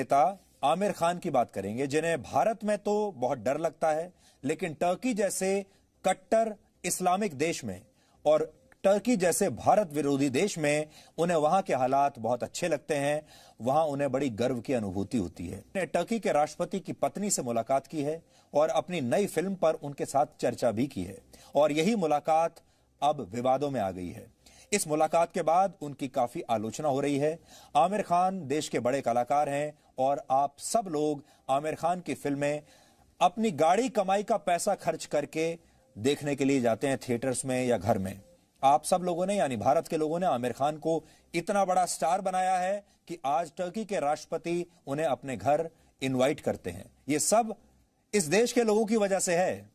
अभिनेता आमिर खान की बात करेंगे, जिन्हें भारत में तो बहुत डर लगता है, लेकिन टर्की जैसे कट्टर इस्लामिक देश में और टर्की जैसे भारत विरोधी देश में उन्हें वहां के हालात बहुत अच्छे लगते हैं। वहां उन्हें बड़ी गर्व की अनुभूति होती है। उन्हें टर्की के राष्ट्रपति की पत्नी से मुलाकात की है और अपनी नई फिल्म पर उनके साथ चर्चा भी की है, और यही मुलाकात अब विवादों में आ गई है। इस मुलाकात के बाद उनकी काफी आलोचना हो रही है। आमिर खान देश के बड़े कलाकार हैं और आप सब लोग आमिर खान की फिल्में अपनी गाड़ी कमाई का पैसा खर्च करके देखने के लिए जाते हैं थिएटर्स में या घर में। आप सब लोगों ने, यानी भारत के लोगों ने, आमिर खान को इतना बड़ा स्टार बनाया है कि आज टर्की के राष्ट्रपति उन्हें अपने घर इनवाइट करते हैं। यह सब इस देश के लोगों की वजह से है।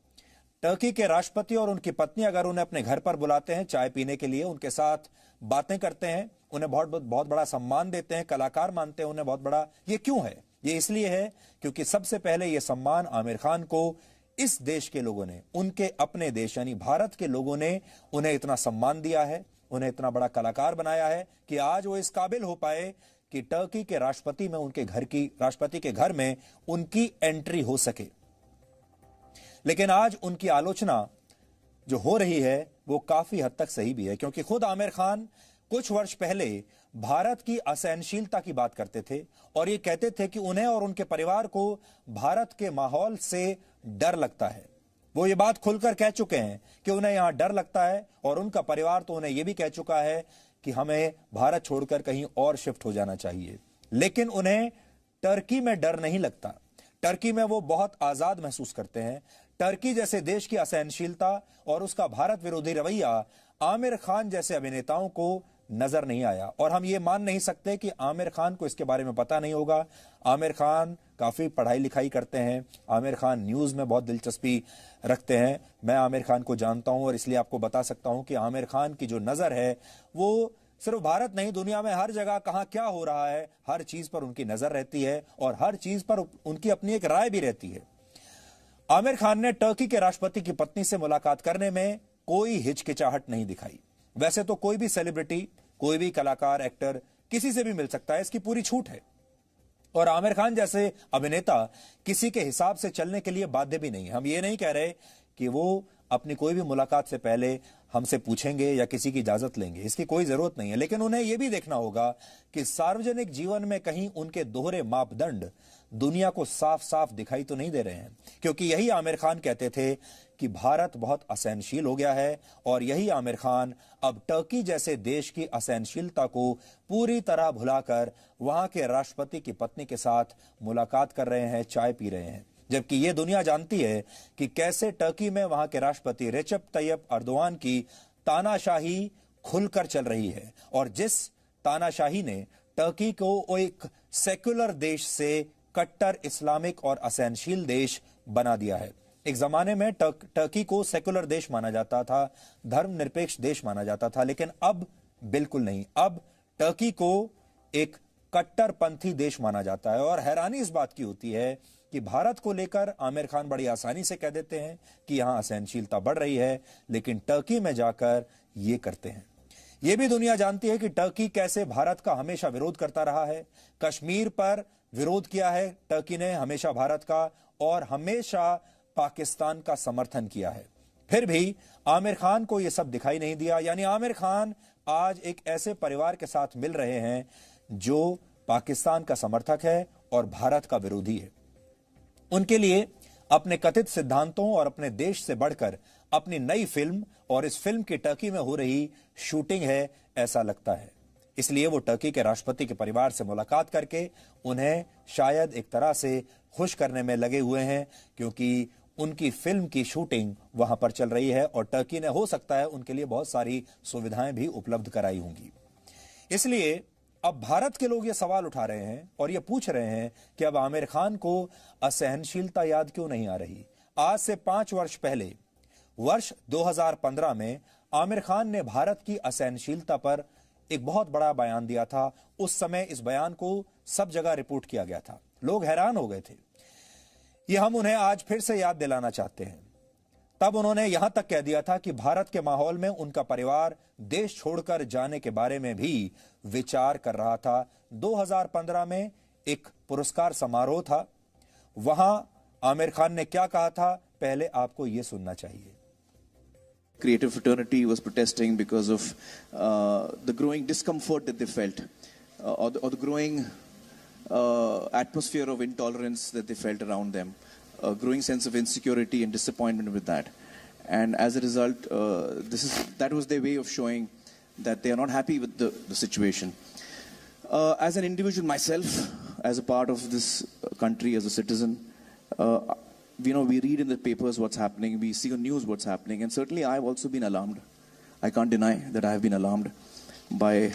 टर्की के राष्ट्रपति और उनकी पत्नी अगर उन्हें अपने घर पर बुलाते हैं चाय पीने के लिए, उनके साथ बातें करते हैं, उन्हें बहुत बड़ा सम्मान देते हैं, कलाकार मानते हैं उन्हें बहुत बड़ा, ये क्यों है? ये इसलिए है क्योंकि सबसे पहले यह सम्मान आमिर खान को इस देश के लोगों ने, उनके अपने देश यानी भारत के लोगों ने उन्हें इतना सम्मान दिया है, उन्हें इतना बड़ा कलाकार बनाया है कि आज वो इस काबिल हो पाए कि टर्की के राष्ट्रपति के घर में उनकी एंट्री हो सके। लेकिन आज उनकी आलोचना जो हो रही है वो काफी हद तक सही भी है, क्योंकि खुद आमिर खान कुछ वर्ष पहले भारत की असहनशीलता की बात करते थे और ये कहते थे कि उन्हें और उनके परिवार को भारत के माहौल से डर लगता है। वो ये बात खुलकर कह चुके हैं कि उन्हें यहां डर लगता है, और उनका परिवार तो उन्हें यह भी कह चुका है कि हमें भारत छोड़कर कहीं और शिफ्ट हो जाना चाहिए। लेकिन उन्हें टर्की में डर नहीं लगता। टर्की में वो बहुत आजाद महसूस करते हैं। टर्की जैसे देश की असहनशीलता और उसका भारत विरोधी रवैया आमिर खान जैसे अभिनेताओं को नजर नहीं आया, और हम ये मान नहीं सकते कि आमिर खान को इसके बारे में पता नहीं होगा। आमिर खान काफी पढ़ाई लिखाई करते हैं, आमिर खान न्यूज में बहुत दिलचस्पी रखते हैं। मैं आमिर खान को जानता हूं और इसलिए आपको बता सकता हूं कि आमिर खान की जो नजर है वो सिर्फ भारत नहीं, दुनिया में हर जगह कहां क्या हो रहा है, हर चीज पर उनकी नजर रहती है और हर चीज पर उनकी अपनी एक राय भी रहती है। आमिर खान ने टर्की के राष्ट्रपति की पत्नी से मुलाकात करने में कोई हिचकिचाहट नहीं दिखाई। वैसे तो कोई भी सेलिब्रिटी, कोई भी कलाकार, एक्टर किसी से भी मिल सकता है, इसकी पूरी छूट है, और आमिर खान जैसे अभिनेता किसी के हिसाब से चलने के लिए बाध्य भी नहीं है। हम ये नहीं कह रहे कि वो अपनी कोई भी मुलाकात से पहले हमसे पूछेंगे या किसी की इजाजत लेंगे, इसकी कोई जरूरत नहीं है। लेकिन उन्हें यह भी देखना होगा कि सार्वजनिक जीवन में कहीं उनके दोहरे मापदंड दुनिया को साफ साफ दिखाई तो नहीं दे रहे हैं, क्योंकि यही आमिर खान कहते थे कि भारत बहुत असहनशील हो गया है, और यही आमिर खान अब टर्की जैसे देश की असहनशीलता को पूरी तरह भुलाकर वहां के राष्ट्रपति की पत्नी के साथ मुलाकात कर रहे हैं, चाय पी रहे हैं। जबकि यह दुनिया जानती है कि कैसे टर्की में वहां के राष्ट्रपति रेचेप तैयप अर्दोआन की तानाशाही खुलकर चल रही है, और जिस तानाशाही ने टर्की को एक सेक्युलर देश से कट्टर इस्लामिक और असहनशील देश बना दिया है। एक जमाने में टर्की को सेक्युलर देश माना जाता था, धर्मनिरपेक्ष देश माना जाता था, लेकिन अब बिल्कुल नहीं। अब टर्की को एक कट्टरपंथी देश माना जाता है, और हैरानी इस बात की होती है कि भारत को लेकर आमिर खान बड़ी आसानी से कह देते हैं कि यहां असहनशीलता बढ़ रही है, लेकिन टर्की में जाकर ये करते हैं। यह भी दुनिया जानती है कि टर्की कैसे भारत का हमेशा विरोध करता रहा है। कश्मीर पर विरोध किया है टर्की ने हमेशा भारत का, और हमेशा पाकिस्तान का समर्थन किया है। फिर भी आमिर खान को यह सब दिखाई नहीं दिया। यानी आमिर खान आज एक ऐसे परिवार के साथ मिल रहे हैं जो पाकिस्तान का समर्थक है और भारत का विरोधी है। उनके लिए अपने कथित सिद्धांतों और अपने देश से बढ़कर अपनी नई फिल्म और इस फिल्म की टर्की में हो रही शूटिंग है, ऐसा लगता है। इसलिए वो टर्की के राष्ट्रपति के परिवार से मुलाकात करके उन्हें शायद एक तरह से खुश करने में लगे हुए हैं, क्योंकि उनकी फिल्म की शूटिंग वहां पर चल रही है और टर्की ने, हो सकता है, उनके लिए बहुत सारी सुविधाएं भी उपलब्ध कराई होंगी। इसलिए अब भारत के लोग ये सवाल उठा रहे हैं और ये पूछ रहे हैं कि अब आमिर खान को असहनशीलता याद क्यों नहीं आ रही। आज से 5 वर्ष पहले, वर्ष 2015 में आमिर खान ने भारत की असहनशीलता पर एक बहुत बड़ा बयान दिया था। उस समय इस बयान को सब जगह रिपोर्ट किया गया था, लोग हैरान हो गए थे। ये हम उन्हें आज फिर से याद दिलाना चाहते हैं। तब उन्होंने यहां तक कह दिया था कि भारत के माहौल में उनका परिवार देश छोड़कर जाने के बारे में भी विचार कर रहा था। 2015 में एक पुरस्कार समारोह था। वहां आमिर खान ने क्या कहा था, पहले आपको यह सुनना चाहिए। Creative fraternity was protesting because of the growing discomfort that they felt, or the growing atmosphere of intolerance that they felt around them, a growing sense of insecurity and disappointment with that. And as a result, that was their way of showing that they are not happy with the situation. As an individual myself, as a part of this country, as a citizen, we read in the papers what's happening, we see on news what's happening, and certainly I've also been alarmed. I can't deny that I have been alarmed by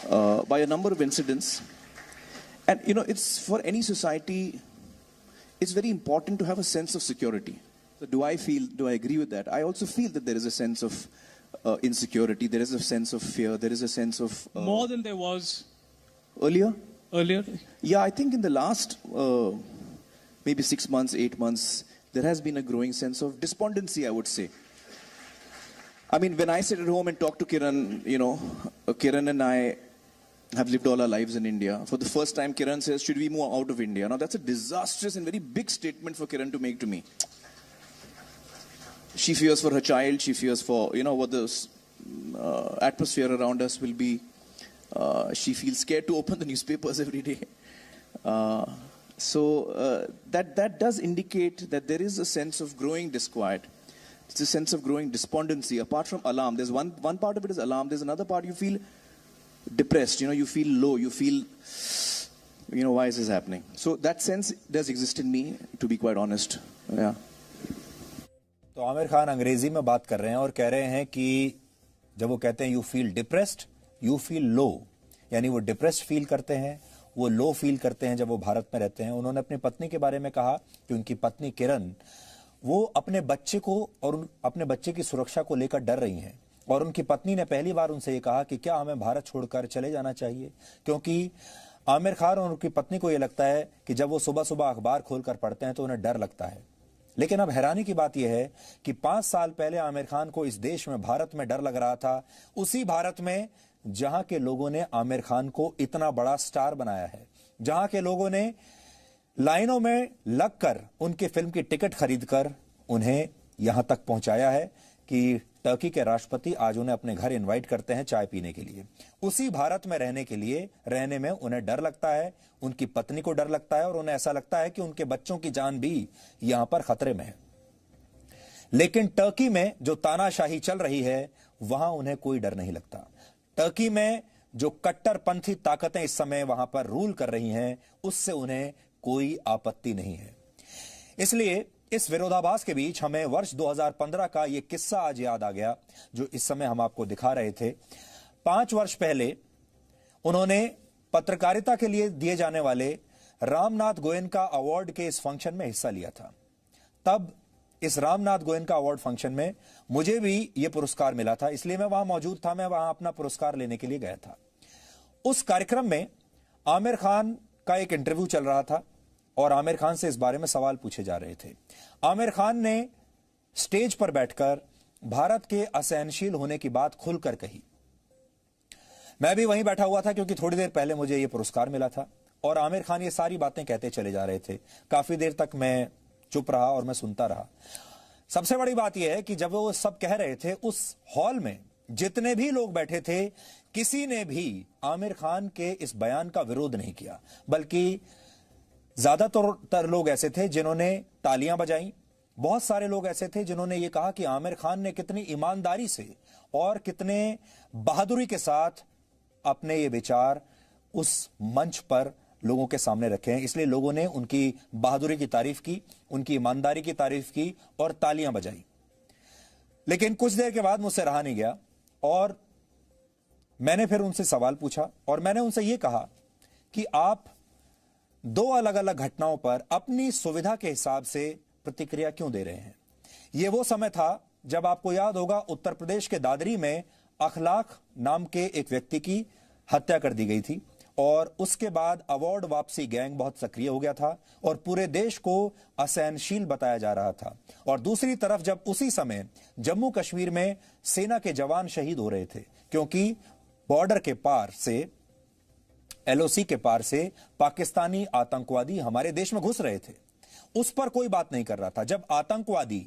a number of incidents. And it's for any society, it's very important to have a sense of security. So do I agree with that? I also feel that there is a sense of insecurity, there is a sense of fear, there is a sense of... More than there was... Earlier? Yeah, I think in the last... maybe 6 months, 8 months, there has been a growing sense of despondency, I would say. I mean, when I sit at home and talk to Kiran, Kiran and I have lived all our lives in India. For the first time, Kiran says, should we move out of India? Now, that's a disastrous and very big statement for Kiran to make to me. She fears for her child, she fears for, what the atmosphere around us will be. She feels scared to open the newspapers every day. So that does indicate that there is a sense of growing disquiet. It's a sense of growing despondency. Apart from alarm, there's one part of it is alarm. There's another part you feel depressed. You feel low. You feel, why is this happening? So that sense does exist in me, to be quite honest. Yeah. तो आमिर खान अंग्रेजी में बात कर रहे हैं और कह रहे हैं कि जब वो कहते हैं you feel depressed, you feel low, यानी वो डिप्रेस्ड फील करते हैं, वो लो फील करते हैं जब वो भारत में रहते हैं। उन्होंने अपनी पत्नी के बारे में कहा कि उनकी पत्नी किरण, वो अपने बच्चे को और अपने बच्चे की सुरक्षा को लेकर डर रही हैं, और उनकी पत्नी ने पहली बार उनसे ये कहा कि क्या हमें भारत छोड़कर चले जाना चाहिए, क्योंकि आमिर खान और उनकी पत्नी को ये लगता है कि जब वो सुबह सुबह अखबार खोलकर पढ़ते हैं तो उन्हें डर लगता है। लेकिन अब हैरानी की बात यह है कि 5 साल पहले आमिर खान को इस देश में, भारत में डर लग रहा था, उसी भारत में जहां के लोगों ने आमिर खान को इतना बड़ा स्टार बनाया है, जहां के लोगों ने लाइनों में लगकर उनकी फिल्म की टिकट खरीदकर उन्हें यहां तक पहुंचाया है कि टर्की के राष्ट्रपति आज उन्हें अपने घर इनवाइट करते हैं चाय पीने के लिए। उसी भारत में रहने में उन्हें डर लगता है, उनकी पत्नी को डर लगता है, और उन्हें ऐसा लगता है कि उनके बच्चों की जान भी यहां पर खतरे में है। लेकिन टर्की में जो तानाशाही चल रही है, वहां उन्हें कोई डर नहीं लगता। टर्की में जो कट्टरपंथी ताकतें इस समय वहां पर रूल कर रही हैं, उससे उन्हें कोई आपत्ति नहीं है। इसलिए इस विरोधाभास के बीच हमें वर्ष 2015 का यह किस्सा आज याद आ गया, जो इस समय हम आपको दिखा रहे थे। 5 वर्ष पहले उन्होंने पत्रकारिता के लिए दिए जाने वाले रामनाथ गोयनका अवार्ड के इस फंक्शन में हिस्सा लिया था। तब इस रामनाथ गोयनका अवार्ड फंक्शन में मुझे भी यह पुरस्कार मिला था, इसलिए मैं वहां मौजूद था। मैं वहां अपना पुरस्कार लेने के लिए गया था। उस कार्यक्रम में आमिर खान का एक इंटरव्यू चल रहा था और आमिर खान से इस बारे में सवाल पूछे जा रहे थे। आमिर खान ने स्टेज पर बैठकर भारत के असहनशील होने की बात खुलकर कही। मैं भी वहीं बैठा हुआ था क्योंकि थोड़ी देर पहले मुझे यह पुरस्कार मिला था, और आमिर खान ये सारी बातें कहते चले जा रहे थे। काफी देर तक मैं चुप रहा और मैं सुनता रहा। सबसे बड़ी बात यह है कि जब वो सब कह रहे थे, उस हॉल में जितने भी लोग बैठे थे, किसी ने भी आमिर खान के इस बयान का विरोध नहीं किया, बल्कि ज्यादातर लोग ऐसे थे जिन्होंने तालियां बजाई। बहुत सारे लोग ऐसे थे जिन्होंने यह कहा कि आमिर खान ने कितनी ईमानदारी से और कितने बहादुरी के साथ अपने ये विचार उस मंच पर लोगों के सामने रखे हैं। इसलिए लोगों ने उनकी बहादुरी की तारीफ की, उनकी ईमानदारी की तारीफ की और तालियां बजाई। लेकिन कुछ देर के बाद मुझसे रहा नहीं गया और मैंने फिर उनसे सवाल पूछा, और मैंने उनसे यह कहा कि आप 2 अलग अलग घटनाओं पर अपनी सुविधा के हिसाब से प्रतिक्रिया क्यों दे रहे हैं। यह वो समय था जब आपको याद होगा उत्तर प्रदेश के दादरी में अखलाक नाम के एक व्यक्ति की हत्या कर दी गई थी, और उसके बाद अवार्ड वापसी गैंग बहुत सक्रिय हो गया था और पूरे देश को असहनशील बताया जा रहा था। और दूसरी तरफ जब उसी समय जम्मू कश्मीर में सेना के जवान शहीद हो रहे थे, क्योंकि बॉर्डर के पार से एलओसी के पार से पाकिस्तानी आतंकवादी हमारे देश में घुस रहे थे, उस पर कोई बात नहीं कर रहा था। जब आतंकवादी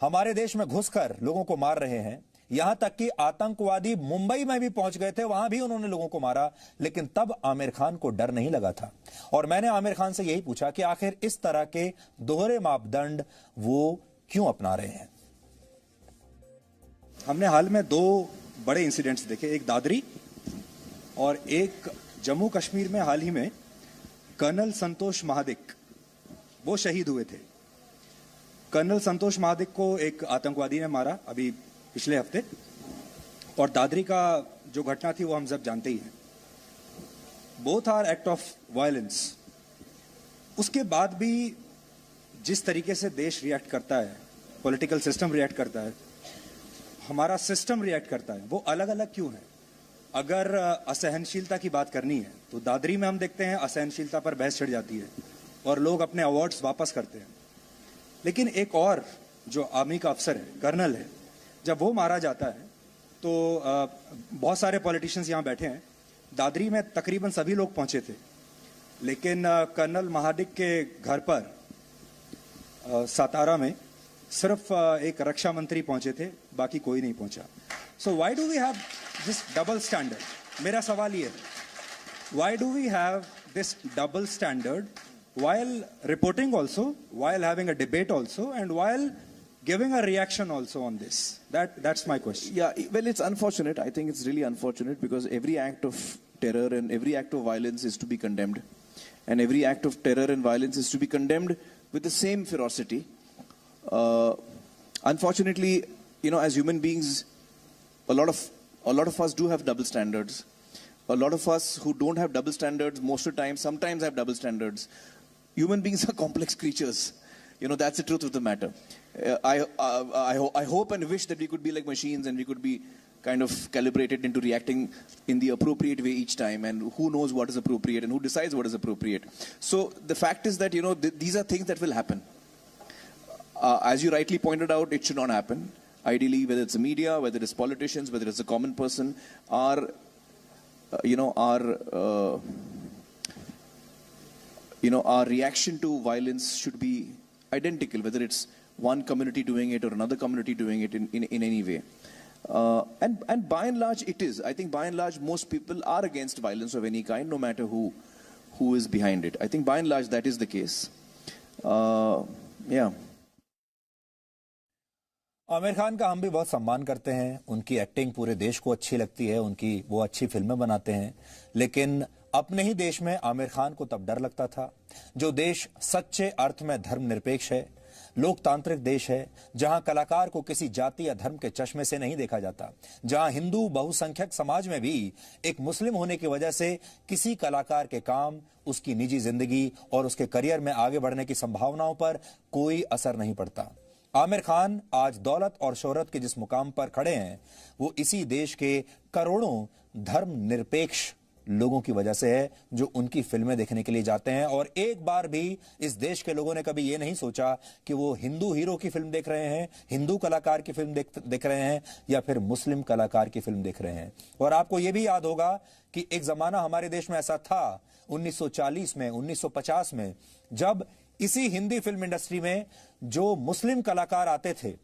हमारे देश में घुसकर लोगों को मार रहे हैं, यहां तक कि आतंकवादी मुंबई में भी पहुंच गए थे, वहां भी उन्होंने लोगों को मारा, लेकिन तब आमिर खान को डर नहीं लगा था। और मैंने आमिर खान से यही पूछा कि आखिर इस तरह के दोहरे मापदंड वो क्यों अपना रहे हैं। हमने हाल में 2 बड़े इंसिडेंट्स देखे, एक दादरी और एक जम्मू कश्मीर में हाल ही में कर्नल संतोष महादिक, वो शहीद हुए थे। कर्नल संतोष महादिक को एक आतंकवादी ने मारा अभी पिछले हफ्ते, और दादरी का जो घटना थी वो हम सब जानते ही हैं। Both are act of violence. उसके बाद भी जिस तरीके से देश रिएक्ट करता है, पॉलिटिकल सिस्टम रिएक्ट करता है, हमारा सिस्टम रिएक्ट करता है, वो अलग अलग क्यों है? अगर असहनशीलता की बात करनी है तो दादरी में हम देखते हैं असहनशीलता पर बहस छिड़ जाती है और लोग अपने अवार्ड्स वापस करते हैं। लेकिन एक और जो आर्मी का अफसर है, कर्नल है, जब वो मारा जाता है तो बहुत सारे पॉलिटिशियंस यहाँ बैठे हैं, दादरी में तकरीबन सभी लोग पहुंचे थे, लेकिन कर्नल महादिक के घर पर सातारा में सिर्फ एक रक्षा मंत्री पहुंचे थे, बाकी कोई नहीं पहुंचा। So why do we have this double standard? मेरा सवाल ये है, why do we have this double standard while reporting also, while having a debate also, and while giving a reaction also on this? That's my question. Yeah, well, it's unfortunate. I think it's really unfortunate because every act of terror and every act of violence is to be condemned. And every act of terror and violence is to be condemned with the same ferocity. Unfortunately, as human beings, a lot of us do have double standards. A lot of us who don't have double standards, most of the time, sometimes have double standards. Human beings are complex creatures. That's the truth of the matter. I hope and wish that we could be like machines and we could be kind of calibrated into reacting in the appropriate way each time, and who knows what is appropriate and who decides what is appropriate. So the fact is that, these are things that will happen. As you rightly pointed out, it should not happen. Ideally, whether it's the media, whether it's politicians, whether it's a common person, our reaction to violence should be identical, whether it's one community doing it or another community doing it in any way. And by and large, it is. I think by and large, most people are against violence of any kind, no matter who is behind it. I think by and large, that is the case. Yeah. Aamir Khan का हम भी बहुत सम्मान करते हैं, उनकी acting पूरे देश को अच्छी लगती है, वो अच्छी फिल्में बनाते हैं, लेकिन अपने ही देश में आमिर खान को तब डर लगता था जो देश सच्चे अर्थ में धर्मनिरपेक्ष है, लोकतांत्रिक देश है, जहां कलाकार को किसी जाति या धर्म के चश्मे से नहीं देखा जाता, जहां हिंदू बहुसंख्यक समाज में भी एक मुस्लिम होने की वजह से किसी कलाकार के काम, उसकी निजी जिंदगी और उसके करियर में आगे बढ़ने की संभावनाओं पर कोई असर नहीं पड़ता। आमिर खान आज दौलत और शोहरत के जिस मुकाम पर खड़े हैं, वो इसी देश के करोड़ों धर्मनिरपेक्ष लोगों की वजह से है जो उनकी फिल्में देखने के लिए जाते हैं। और एक बार भी इस देश के लोगों ने कभी ये नहीं सोचा कि वो हिंदू हीरो की फिल्म देख रहे हैं, हिंदू कलाकार की फिल्म देख रहे हैं या फिर मुस्लिम कलाकार की फिल्म देख रहे हैं। और आपको ये भी याद होगा कि एक जमाना हमारे देश में ऐसा था 1940 में, 1950 में, जब इसी हिंदी फिल्म इंडस्ट्री में जो मुस्लिम कलाकार आते थे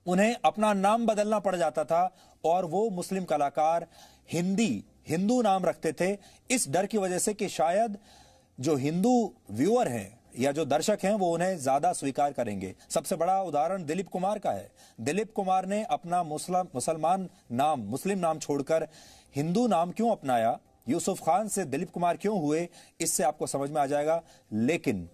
उन्हें अपना नाम बदलना पड़ जाता था और वो मुस्लिम कलाकार हिंदू नाम रखते थे, इस डर की वजह से कि शायद जो हिंदू व्यूअर हैं या जो दर्शक हैं वो उन्हें ज्यादा स्वीकार करेंगे। सबसे बड़ा उदाहरण दिलीप कुमार का है। दिलीप कुमार ने अपना मुस्लिम नाम छोड़कर हिंदू नाम क्यों अपनाया, यूसुफ खान से दिलीप कुमार क्यों हुए, इससे आपको समझ में आ जाएगा। लेकिन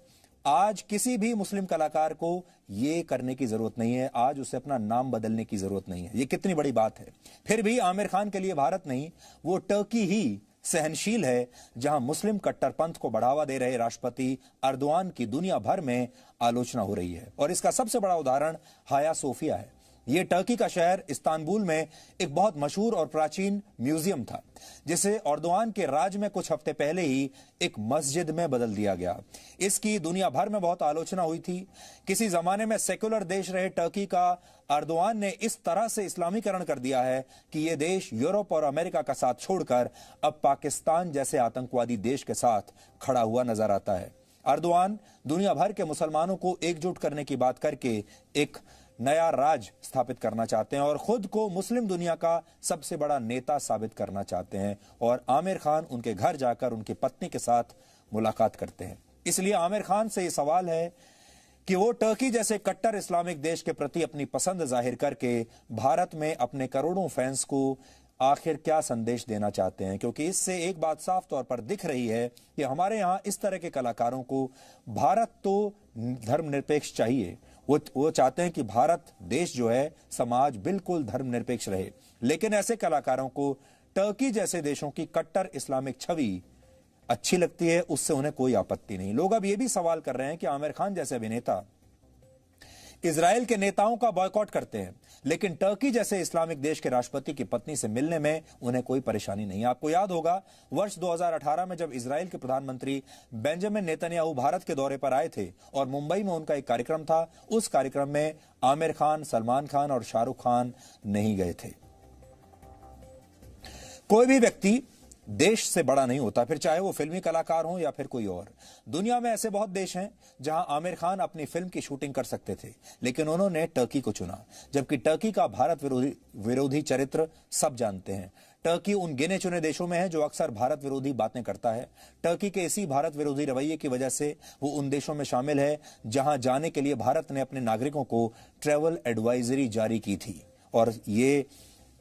आज किसी भी मुस्लिम कलाकार को यह करने की जरूरत नहीं है, आज उसे अपना नाम बदलने की जरूरत नहीं है। यह कितनी बड़ी बात है। फिर भी आमिर खान के लिए भारत नहीं, वो टर्की ही सहनशील है, जहां मुस्लिम कट्टरपंथ को बढ़ावा दे रहे राष्ट्रपति अर्दोआन की दुनिया भर में आलोचना हो रही है। और इसका सबसे बड़ा उदाहरण हाया सोफिया है। ये टर्की का शहर इस्तांबुल में एक बहुत मशहूर और प्राचीन म्यूजियम था, जिसे एर्दोगान के राज में कुछ हफ्ते पहले ही एक मस्जिद में बदल दिया गया। इसकी दुनिया भर में बहुत आलोचना हुई थी। किसी जमाने में सेक्युलर देश रहे टर्की का एर्दोगान ने इस तरह से इस्लामीकरण कर दिया है कि यह देश यूरोप और अमेरिका का साथ छोड़कर अब पाकिस्तान जैसे आतंकवादी देश के साथ खड़ा हुआ नजर आता है। एर्दोगान दुनिया भर के मुसलमानों को एकजुट करने की बात करके एक नया राज स्थापित करना चाहते हैं और खुद को मुस्लिम दुनिया का सबसे बड़ा नेता साबित करना चाहते हैं। और आमिर खान उनके घर जाकर उनकी पत्नी के साथ मुलाकात करते हैं। इसलिए आमिर खान से यह सवाल है कि वो टर्की जैसे कट्टर इस्लामिक देश के प्रति अपनी पसंद जाहिर करके भारत में अपने करोड़ों फैंस को आखिर क्या संदेश देना चाहते हैं, क्योंकि इससे एक बात साफ तौर पर दिख रही है कि हमारे यहां इस तरह के कलाकारों को भारत तो धर्मनिरपेक्ष चाहिए। वो चाहते हैं कि भारत देश जो है समाज बिल्कुल धर्मनिरपेक्ष रहे, लेकिन ऐसे कलाकारों को टर्की जैसे देशों की कट्टर इस्लामिक छवि अच्छी लगती है, उससे उन्हें कोई आपत्ति नहीं। लोग अब यह भी सवाल कर रहे हैं कि आमिर खान जैसे अभिनेता इजराइल के नेताओं का बॉयकॉट करते हैं, लेकिन टर्की जैसे इस्लामिक देश के राष्ट्रपति की पत्नी से मिलने में उन्हें कोई परेशानी नहीं। आपको याद होगा वर्ष 2018 में जब इजराइल के प्रधानमंत्री बेंजामिन नेतन्याहू भारत के दौरे पर आए थे और मुंबई में उनका एक कार्यक्रम था, उस कार्यक्रम में आमिर खान, सलमान खान और शाहरुख खान नहीं गए थे। कोई भी व्यक्ति देश से बड़ा नहीं होता, फिर चाहे वो फिल्मी कलाकार हो या फिर कोई और। दुनिया में ऐसे बहुत देश हैं जहां आमिर खान अपनी फिल्म की शूटिंग कर सकते थे, लेकिन उन्होंने टर्की को चुना, जबकि टर्की का भारत विरोधी चरित्र सब जानते हैं। टर्की उन गिने चुने देशों में है जो अक्सर भारत विरोधी बातें करता है। टर्की के इसी भारत विरोधी रवैये की वजह से वो उन देशों में शामिल है जहां जाने के लिए भारत ने अपने नागरिकों को ट्रैवल एडवाइजरी जारी की थी और ये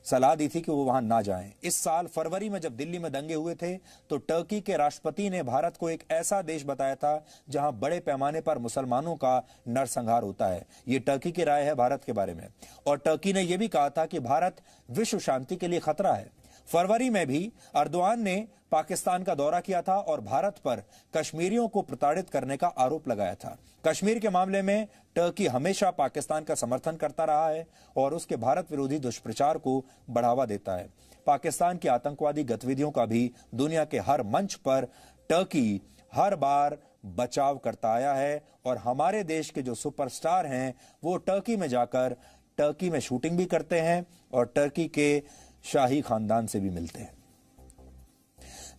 सलाह दी थी कि वो वहां ना जाएं। इस साल फरवरी में जब दिल्ली में दंगे हुए थे तो टर्की के राष्ट्रपति ने भारत को एक ऐसा देश बताया था जहां बड़े पैमाने पर मुसलमानों का नरसंहार होता है। ये टर्की की राय है भारत के बारे में। और टर्की ने यह भी कहा था कि भारत विश्व शांति के लिए खतरा है। फरवरी में भी एर्दोगान ने पाकिस्तान का दौरा किया था और भारत पर कश्मीरियों को प्रताड़ित करने का आरोप लगाया था। कश्मीर के मामले में टर्की हमेशा पाकिस्तान का समर्थन करता रहा है और उसके भारत विरोधी दुष्प्रचार को बढ़ावा देता है। पाकिस्तान की आतंकवादी गतिविधियों का भी दुनिया के हर मंच पर टर्की हर बार बचाव करता आया है और हमारे देश के जो सुपरस्टार हैं वो टर्की में जाकर टर्की में शूटिंग भी करते हैं और टर्की के शाही खानदान से भी मिलते हैं।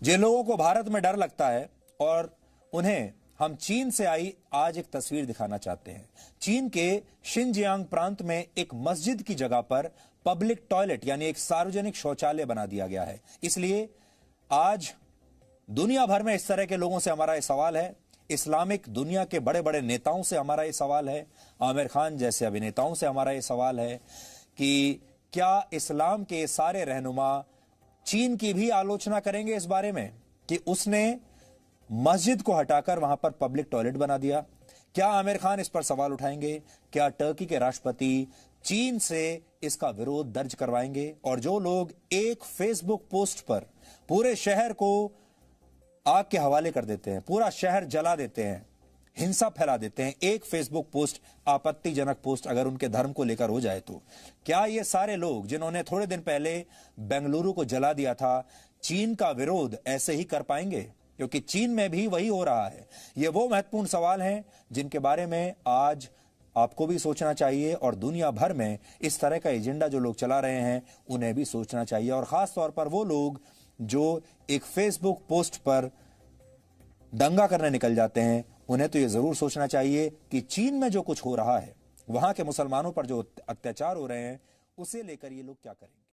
जिन लोगों को भारत में डर लगता है और उन्हें हम चीन से आई आज एक तस्वीर दिखाना चाहते हैं। चीन के शिनजियांग प्रांत में एक मस्जिद की जगह पर पब्लिक टॉयलेट यानी एक सार्वजनिक शौचालय बना दिया गया है। इसलिए आज दुनिया भर में इस तरह के लोगों से हमारा यह सवाल है, इस्लामिक दुनिया के बड़े बड़े नेताओं से हमारा यह सवाल है, आमिर खान जैसे अभिनेताओं से हमारा यह सवाल है कि क्या इस्लाम के सारे रहनुमा चीन की भी आलोचना करेंगे इस बारे में कि उसने मस्जिद को हटाकर वहां पर पब्लिक टॉयलेट बना दिया? क्या आमिर खान इस पर सवाल उठाएंगे? क्या टर्की के राष्ट्रपति चीन से इसका विरोध दर्ज करवाएंगे? और जो लोग एक फेसबुक पोस्ट पर पूरे शहर को आग के हवाले कर देते हैं, पूरा शहर जला देते हैं, हिंसा फैला देते हैं, एक फेसबुक पोस्ट आपत्तिजनक पोस्ट अगर उनके धर्म को लेकर हो जाए तो क्या ये सारे लोग जिन्होंने थोड़े दिन पहले बेंगलुरु को जला दिया था चीन का विरोध ऐसे ही कर पाएंगे? क्योंकि चीन में भी वही हो रहा है। ये वो महत्वपूर्ण सवाल हैं जिनके बारे में आज आपको भी सोचना चाहिए और दुनिया भर में इस तरह का एजेंडा जो लोग चला रहे हैं उन्हें भी सोचना चाहिए। और खास तौर पर वो लोग जो एक फेसबुक पोस्ट पर दंगा करने निकल जाते हैं, उन्हें तो यह जरूर सोचना चाहिए कि चीन में जो कुछ हो रहा है, वहां के मुसलमानों पर जो अत्याचार हो रहे हैं, उसे लेकर ये लोग क्या करेंगे।